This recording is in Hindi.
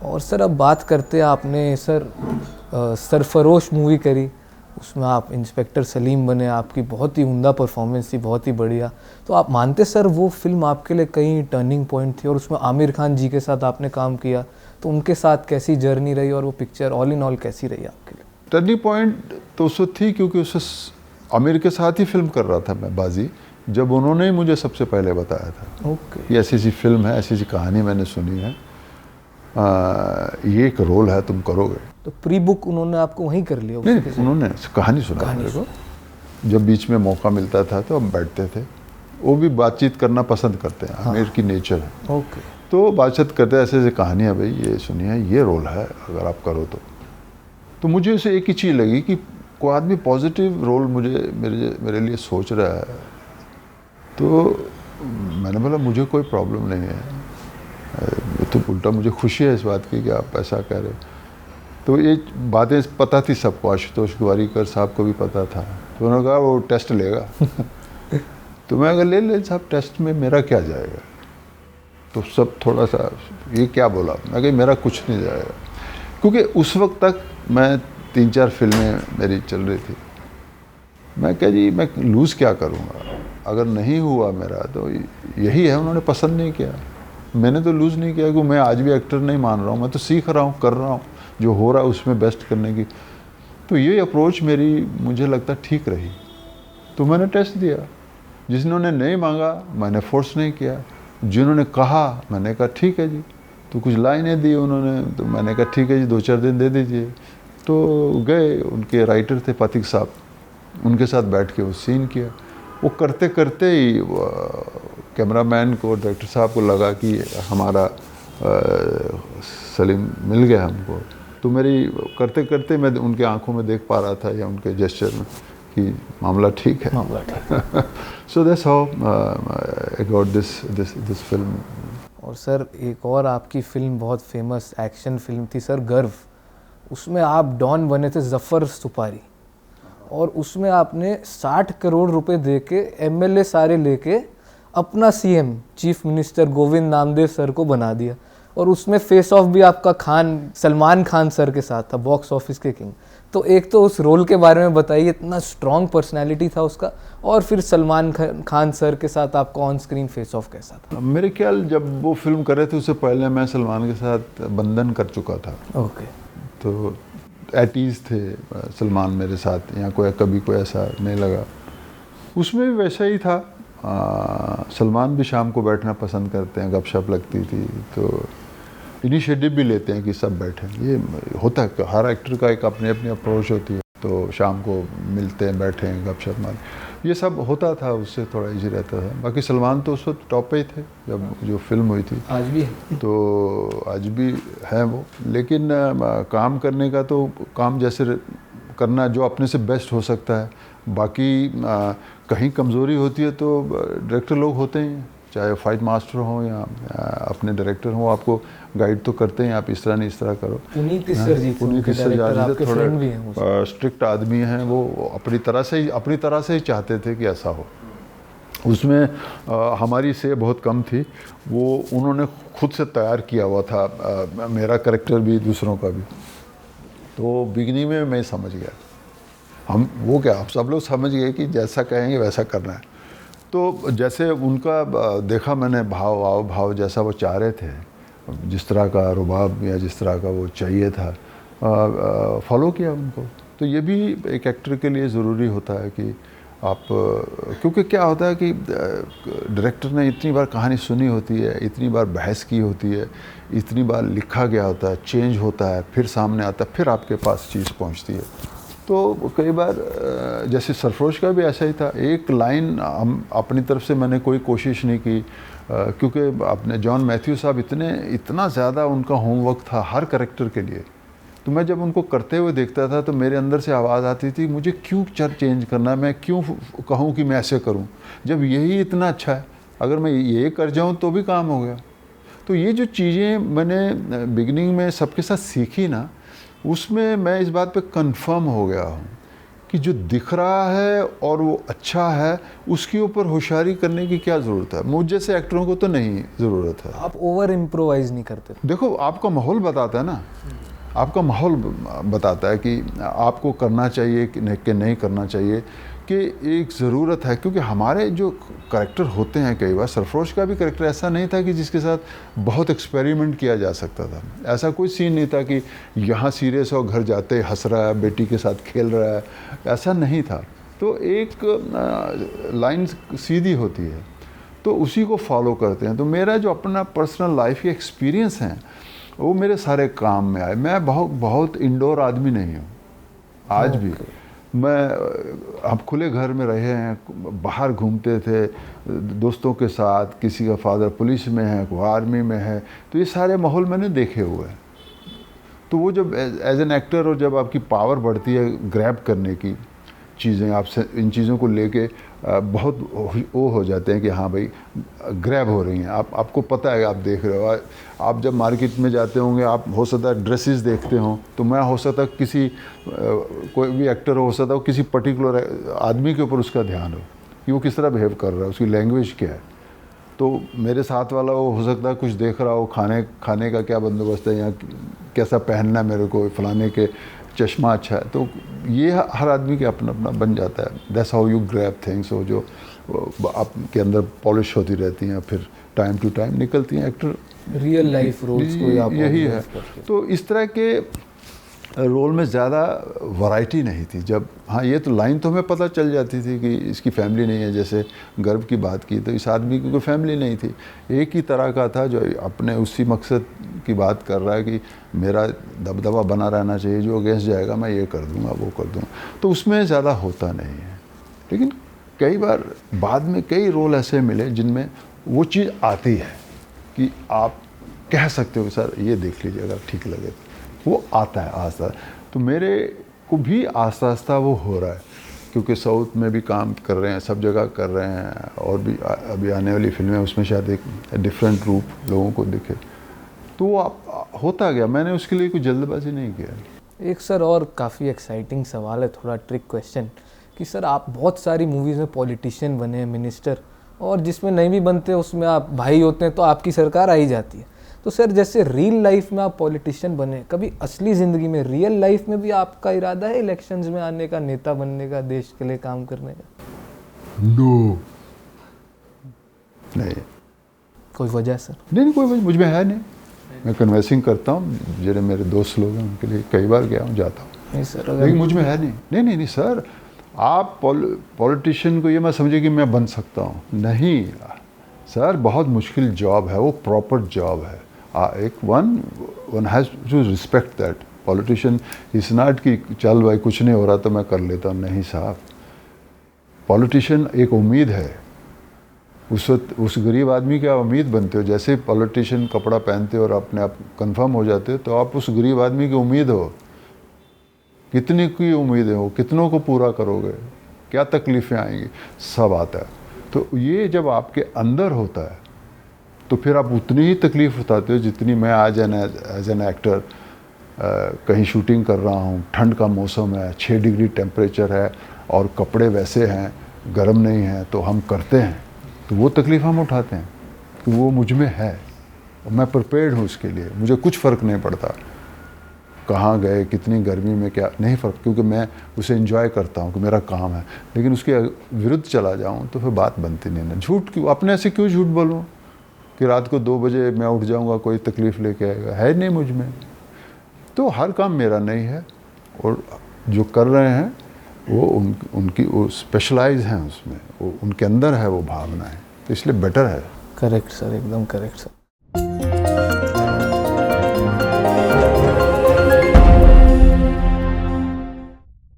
और सर अब बात करते हैं, आपने सर सरफरोश मूवी करी, उसमें आप इंस्पेक्टर सलीम बने, आपकी बहुत ही उम्दा परफॉर्मेंस थी, बहुत ही बढ़िया। तो आप मानते सर वो फिल्म आपके लिए कहीं टर्निंग पॉइंट थी? और उसमें आमिर खान जी के साथ आपने काम किया, तो उनके साथ कैसी जर्नी रही और वो पिक्चर ऑल इन ऑल कैसी रही आपके लिए? टर्निंग पॉइंट तो उस वक्त थी क्योंकि उस आमिर के साथ ही फिल्म कर रहा था मैं, बाजी, जब उन्होंने ही मुझे सबसे पहले बताया था ये ऐसी ऐसी फिल्म है, ऐसी ऐसी कहानी मैंने सुनी है, ये एक रोल है, तुम करोगे। तो प्री बुक उन्होंने आपको वहीं कर लिया? नहीं, उन्होंने कहानी सुना मेरे को। जब बीच में मौका मिलता था तो हम बैठते थे, वो भी बातचीत करना पसंद करते हैं, आमिर की नेचर है। ओके। तो बातचीत करते ऐसे ऐसे कहानी है, भाई ये सुनिए, ये रोल है, अगर आप करो तो मुझे उसे एक ही चीज़ लगी कि कोई आदमी पॉजिटिव रोल मेरे लिए सोच रहा है, तो मैंने बोला मुझे कोई प्रॉब्लम नहीं है, तो उल्टा मुझे खुशी है इस बात की कि आप ऐसा कह रहे हो। तो ये बातें पता थी सबको, आशुतोष गोवारीकर साहब को भी पता था, तो उन्होंने कहा वो टेस्ट लेगा तो मैं अगर ले साहब, टेस्ट में मेरा क्या जाएगा? तो सब थोड़ा सा ये क्या बोला, मैं कहा मेरा कुछ नहीं जाएगा, क्योंकि उस वक्त तक मैं 3-4 फिल्में मेरी चल रही थी। मैं क्या जी, मैं लूज़ क्या करूँगा? अगर नहीं हुआ मेरा तो यही है, उन्होंने पसंद नहीं किया, मैंने तो लूज़ नहीं किया, क्योंकि मैं आज भी एक्टर नहीं मान रहा हूँ, मैं तो सीख रहा हूँ, कर रहा हूँ, जो हो रहा है उसमें बेस्ट करने की। तो ये अप्रोच मेरी मुझे लगता ठीक रही, तो मैंने टेस्ट दिया। जिन्होंने नहीं मांगा मैंने फोर्स नहीं किया, जिन्होंने कहा मैंने कहा ठीक है जी, तो कुछ लाइनें दी उन्होंने, तो मैंने कहा ठीक है जी, 2-4 दिन दे दीजिए। तो गए, उनके राइटर थे पथिक साहब, उनके साथ बैठ के वो सीन किया। वो करते करते ही कैमरामैन को, डायरेक्टर साहब को लगा कि हमारा सलीम मिल गया हमको। तो मेरी करते करते मैं उनके आंखों में देख पा रहा था, या उनके जेस्चर में, कि मामला ठीक है, मामला ठीक। So that's how I got this film. और सर एक और आपकी फिल्म बहुत फेमस एक्शन फिल्म थी सर, गर्व। उसमें आप डॉन बने थे जफ़र सुपारी, और उसमें आपने 60 करोड़ रुपए दे के एमएलए सारे लेके अपना CM chief minister Govind Namdev sir को बना दिया। और उसमें फेस ऑफ भी आपका सलमान खान सर के साथ था, बॉक्स ऑफिस के किंग। तो एक तो उस रोल के बारे में बताइए, इतना स्ट्रॉन्ग पर्सनैलिटी था उसका, और फिर सलमान खान सर के साथ आपका ऑन स्क्रीन फेस ऑफ कैसा था? मेरे ख्याल जब वो फिल्म कर रहे थे उससे पहले मैं सलमान के साथ बंधन कर चुका था। ओके। तो एट ईज़ थे सलमान मेरे साथ, या कभी कोई ऐसा नहीं लगा। उसमें भी वैसा ही था, सलमान भी शाम को बैठना पसंद करते हैं, गपशप लगती थी, तो इनिशिएटिव भी लेते हैं कि सब बैठें। ये होता है, हर एक्टर का एक अपनी अपनी अप्रोच होती है, तो शाम को मिलते हैं, बैठें, गपशप मारें, ये सब होता था, उससे थोड़ा इजी रहता था। बाकी सलमान तो उस वक्त टॉप पे ही थे जब जो फिल्म हुई थी, आज भी है। तो आज भी है वो। लेकिन काम करने का तो काम जैसे करना जो अपने से बेस्ट हो सकता है। बाकी कहीं कमज़ोरी होती है तो डायरेक्टर लोग होते हैं, चाहे फाइट मास्टर हो या अपने डायरेक्टर हो, आपको गाइड तो करते हैं, आप इस तरह नहीं इस तरह करो। पुनीत सर जी थोड़ा स्ट्रिक्ट आदमी हैं, वो अपनी तरह से ही चाहते थे कि ऐसा हो। उसमें हमारी से बहुत कम थी, वो उन्होंने खुद से तैयार किया हुआ था, मेरा कैरेक्टर भी दूसरों का भी। तो बिगनिंग में मैं समझ गया, हम वो क्या, आप सब लोग समझ गए कि जैसा कहेंगे वैसा करना है। तो जैसे उनका देखा मैंने, भाव जैसा वो चाह रहे थे, जिस तरह का रुबाब या जिस तरह का वो चाहिए था, फॉलो किया उनको। तो ये भी एक एक्टर के लिए ज़रूरी होता है कि आप, क्योंकि क्या होता है कि डायरेक्टर ने इतनी बार कहानी सुनी होती है, इतनी बार बहस की होती है, इतनी बार लिखा गया होता है, चेंज होता है, फिर सामने आता है, फिर आपके पास चीज़ पहुंचती है। तो कई बार जैसे सरफरोश का भी ऐसा ही था, एक लाइन हम अपनी तरफ से मैंने कोई कोशिश नहीं की, क्योंकि अपने जॉन मैथ्यू साहब इतना ज़्यादा उनका होमवर्क था हर कैरेक्टर के लिए। तो मैं जब उनको करते हुए देखता था तो मेरे अंदर से आवाज़ आती थी, मुझे क्यों चेंज करना है, मैं क्यों कहूँ कि मैं ऐसे करूँ, जब यही इतना अच्छा है, अगर मैं ये कर जाऊँ तो भी काम हो गया। तो ये जो चीज़ें मैंने बिगिनिंग में सबके साथ सीखी ना, उसमें मैं इस बात पे कंफर्म हो गया हूँ कि जो दिख रहा है और वो अच्छा है उसके ऊपर होशियारी करने की क्या ज़रूरत है। मुझ जैसे एक्टरों को तो नहीं ज़रूरत है। आप ओवर इम्प्रोवाइज नहीं करते? देखो, आपका माहौल बताता है ना, आपका माहौल बताता है कि आपको करना चाहिए कि नहीं करना चाहिए, कि एक ज़रूरत है। क्योंकि हमारे जो करैक्टर होते हैं, कई बार सरफरोश का भी करैक्टर ऐसा नहीं था कि जिसके साथ बहुत एक्सपेरिमेंट किया जा सकता था। ऐसा कोई सीन नहीं था कि यहाँ सीरियस हो, घर जाते हंस रहा है, बेटी के साथ खेल रहा है, ऐसा नहीं था। तो एक लाइन सीधी होती है तो उसी को फॉलो करते हैं। तो मेरा जो अपना पर्सनल लाइफ के एक्सपीरियंस हैं वो मेरे सारे काम में आए। मैं बहुत इंडोर आदमी नहीं हूँ आज भी। मैं हम खुले घर में रहे हैं, बाहर घूमते थे दोस्तों के साथ, किसी का फादर पुलिस में है, कोई आर्मी में है, तो ये सारे माहौल मैंने देखे हुए हैं। तो वो जब एज एन एक्टर और जब आपकी पावर बढ़ती है ग्रैब करने की चीज़ें, आपसे इन चीज़ों को लेके बहुत वो हो जाते हैं कि हाँ भाई ग्रैब हो रही हैं। आपको पता है, आप देख रहे हो। आप जब मार्केट में जाते होंगे, आप हो सकता है ड्रेसेस देखते हो, तो मैं हो सकता है किसी कोई भी एक्टर हो सकता है किसी पर्टिकुलर आदमी के ऊपर उसका ध्यान हो कि वो किस तरह बिहेव कर रहा है, उसकी लैंग्वेज क्या है। तो मेरे साथ वाला वो हो सकता है कुछ देख रहा हो, खाने का क्या बंदोबस्त है, या कैसा पहनना है मेरे को, फलाने के चश्मा अच्छा है। तो ये हर आदमी के अपना अपना बन जाता है। That's how you grab things. हो जो आपके अंदर पॉलिश होती रहती हैं, फिर टाइम टू टाइम निकलती हैं। एक्टर रियल लाइफ रोल्स को आप यही है। तो इस तरह के रोल में ज़्यादा वैरायटी नहीं थी। जब हाँ, ये तो लाइन तो हमें पता चल जाती थी कि इसकी फैमिली नहीं है। जैसे गर्व की बात की तो इस आदमी की कोई फैमिली नहीं थी, एक ही तरह का था जो अपने उसी मकसद की बात कर रहा है कि मेरा दबदबा बना रहना चाहिए, जो अगेंस्ट जाएगा मैं ये कर दूंगा, वो कर दूंगा। तो उसमें ज़्यादा होता नहीं है। लेकिन कई बार बाद में कई रोल ऐसे मिले जिनमें वो चीज़ आती है कि आप कह सकते हो सर ये देख लीजिए अगर ठीक लगे, वो आता है आस्ता। तो मेरे को भी आस्ता आस्ता वो हो रहा है, क्योंकि साउथ में भी काम कर रहे हैं, सब जगह कर रहे हैं, और भी अभी आने वाली फिल्में उसमें शायद एक डिफरेंट रूप लोगों को दिखे। तो वो होता गया। मैंने उसके लिए कोई जल्दबाजी नहीं किया। एक सर और काफ़ी एक्साइटिंग सवाल है, थोड़ा ट्रिक क्वेश्चन, कि सर आप बहुत सारी मूवीज़ में पॉलिटिशियन बने हैं, मिनिस्टर, और जिसमें नहीं भी बनते उसमें आप भाई होते हैं तो आपकी सरकार आ ही जाती है। तो सर जैसे रियल लाइफ में आप पॉलिटिशियन बने, कभी असली ज़िंदगी में रियल लाइफ में भी आपका इरादा है इलेक्शंस में आने का, नेता बनने का, देश के लिए काम करने का? नो, नहीं। कोई वजह सर? नहीं, कोई वजह मुझ में है नहीं। मैं कन्वेंसिंग करता हूँ, जो मेरे दोस्त लोग हैं उनके लिए कई बार गया हूँ, जाता हूँ। नहीं सर, लेकिन मुझ में है नहीं। नहीं सर, आप पॉलिटिशियन को ये मैं समझे कि मैं बन सकता हूँ, नहीं सर। बहुत मुश्किल जॉब है वो, प्रॉपर जॉब है। एक one has to respect that. Politician is not कि चल भाई कुछ नहीं हो रहा तो मैं कर लेता हूँ, नहीं साहब। पॉलिटिशियन एक उम्मीद है। उस गरीब आदमी की आप उम्मीद बनते हो। जैसे पॉलिटिशियन कपड़ा पहनते हो और अपने आप कंफर्म हो जाते हो, तो आप उस गरीब आदमी की उम्मीद हो। कितनी की उम्मीदें हो, कितनों को पूरा करोगे, क्या तकलीफ़ें आएंगी, सब आता है। तो ये जब आपके अंदर होता है तो फिर आप उतनी ही तकलीफ़ उठाते हो जितनी मैं आज एज एन एक्टर कहीं शूटिंग कर रहा हूँ, ठंड का मौसम है, 6 डिग्री टेम्परेचर है और कपड़े वैसे हैं, गर्म नहीं हैं, तो हम करते हैं। तो वो तकलीफ़ हम उठाते हैं कि वो मुझ में है और मैं प्रिपेयर्ड हूँ उसके लिए। मुझे कुछ फ़र्क नहीं पड़ता कहाँ गए, कितनी गर्मी में, क्या नहीं फ़र्क, क्योंकि मैं उसे एंजॉय करता हूँ कि मेरा काम है। लेकिन उसके विरुद्ध चला जाऊँ तो फिर बात बनती नहीं ना। झूठ क्यों, अपने से क्यों झूठ बोलूँ कि रात को 2 बजे मैं उठ जाऊँगा, कोई तकलीफ़ लेके आएगा, है नहीं मुझ में। तो हर काम मेरा नहीं है, और जो कर रहे हैं वो उनकी वो स्पेशलाइज हैं उसमें, वो उनके अंदर है वो भावना है, तो इसलिए बेटर है। करेक्ट सर, एकदम करेक्ट सर।